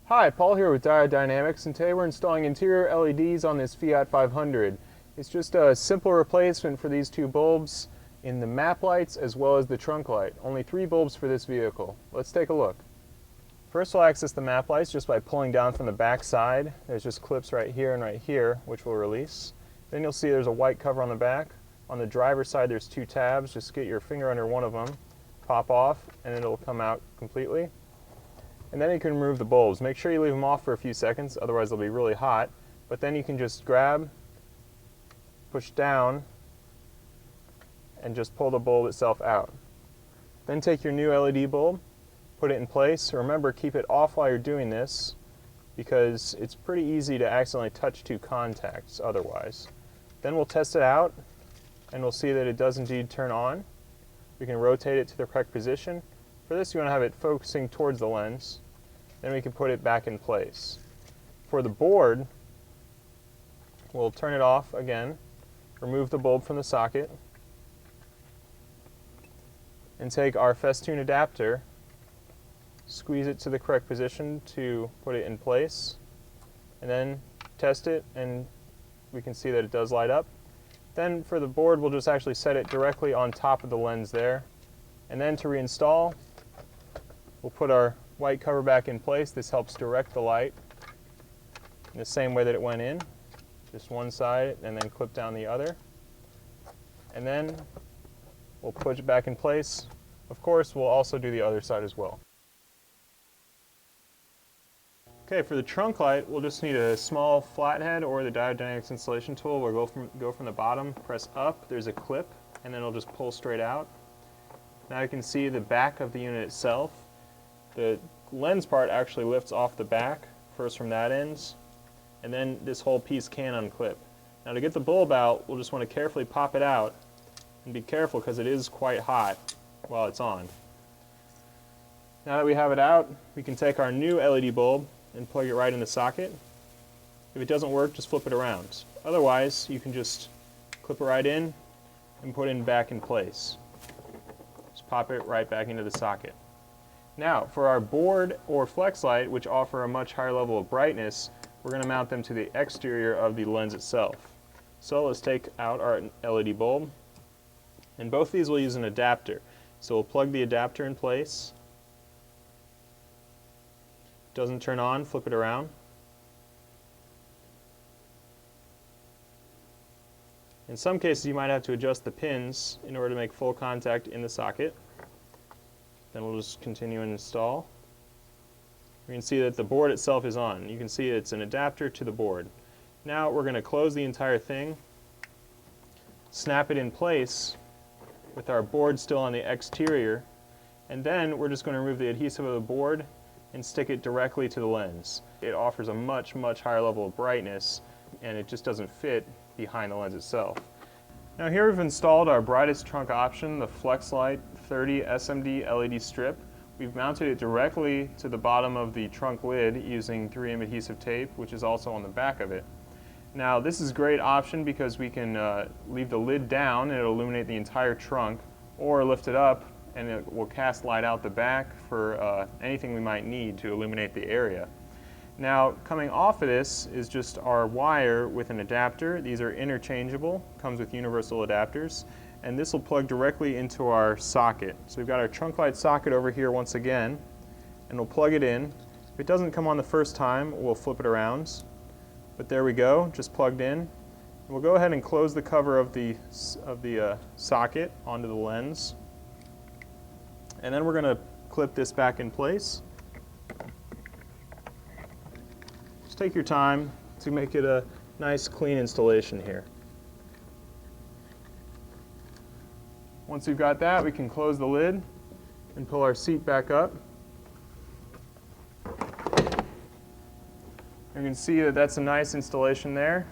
Hi, Paul here with Diode Dynamics, and today we're installing interior LEDs on this Fiat 500. It's just a simple replacement for these two bulbs in the map lights as well as the trunk light. Only 3 bulbs for this vehicle. Let's take a look. First we'll access the map lights just by pulling down from the back side. There's just clips right here and right here which we'll release. Then you'll see there's a white cover on the back. On the driver's side there's 2 tabs. Just get your finger under one of them, pop off, and it'll come out completely. And then you can remove the bulbs. Make sure you leave them off for a few seconds, otherwise they'll be really hot. But then you can just grab, push down, and just pull the bulb itself out. Then take your new LED bulb, put it in place. Remember, keep it off while you're doing this because it's pretty easy to accidentally touch 2 contacts otherwise. Then we'll test it out and we'll see that it does indeed turn on. We can rotate it to the correct position. For this, you want to have it focusing towards the lens. Then we can put it back in place. For the board, we'll turn it off again, remove the bulb from the socket, and take our festoon adapter, squeeze it to the correct position to put it in place, and then test it, and we can see that it does light up. Then for the board, we'll just actually set it directly on top of the lens there. And then to reinstall, we'll put our white cover back in place. This helps direct the light in the same way that it went in. Just one side and then clip down the other. And then we'll put it back in place. Of course, we'll also do the other side as well. Okay, for the trunk light, we'll just need a small flathead or the Diode Dynamics installation tool. We'll go from the bottom, press up, there's a clip, and then it'll just pull straight out. Now you can see the back of the unit itself. The lens part actually lifts off the back, first from that end, and then this whole piece can unclip. Now to get the bulb out, we'll just want to carefully pop it out, and be careful because it is quite hot while it's on. Now that we have it out, we can take our new LED bulb and plug it right in the socket. If it doesn't work, just flip it around. Otherwise, you can just clip it right in and put it back in place. Just pop it right back into the socket. Now, for our board or flex light, which offer a much higher level of brightness, we're going to mount them to the exterior of the lens itself. So let's take out our LED bulb, and both these will use an adapter. So we'll plug the adapter in place. Doesn't turn on, flip it around. In some cases you might have to adjust the pins in order to make full contact in the socket. Then we'll just continue and install. You can see that the board itself is on. You can see it's an adapter to the board. Now we're going to close the entire thing, snap it in place with our board still on the exterior, and then we're just going to remove the adhesive of the board and stick it directly to the lens. It offers a much higher level of brightness, and it just doesn't fit behind the lens itself. Now here we've installed our brightest trunk option, the FlexLight 30 SMD LED strip. We've mounted it directly to the bottom of the trunk lid using 3M adhesive tape, which is also on the back of it. Now this is a great option because we can leave the lid down and it'll illuminate the entire trunk, or lift it up and it will cast light out the back for anything we might need to illuminate the area. Now coming off of this is just our wire with an adapter. These are interchangeable, comes with universal adapters, and this will plug directly into our socket. So we've got our trunk light socket over here once again, and we'll plug it in. If it doesn't come on the first time, we'll flip it around. But there we go, just plugged in. We'll go ahead and close the cover of the socket onto the lens. And then we're going to clip this back in place. Just take your time to make it a nice clean installation here. Once we've got that, we can close the lid and pull our seat back up. You can see that that's a nice installation there.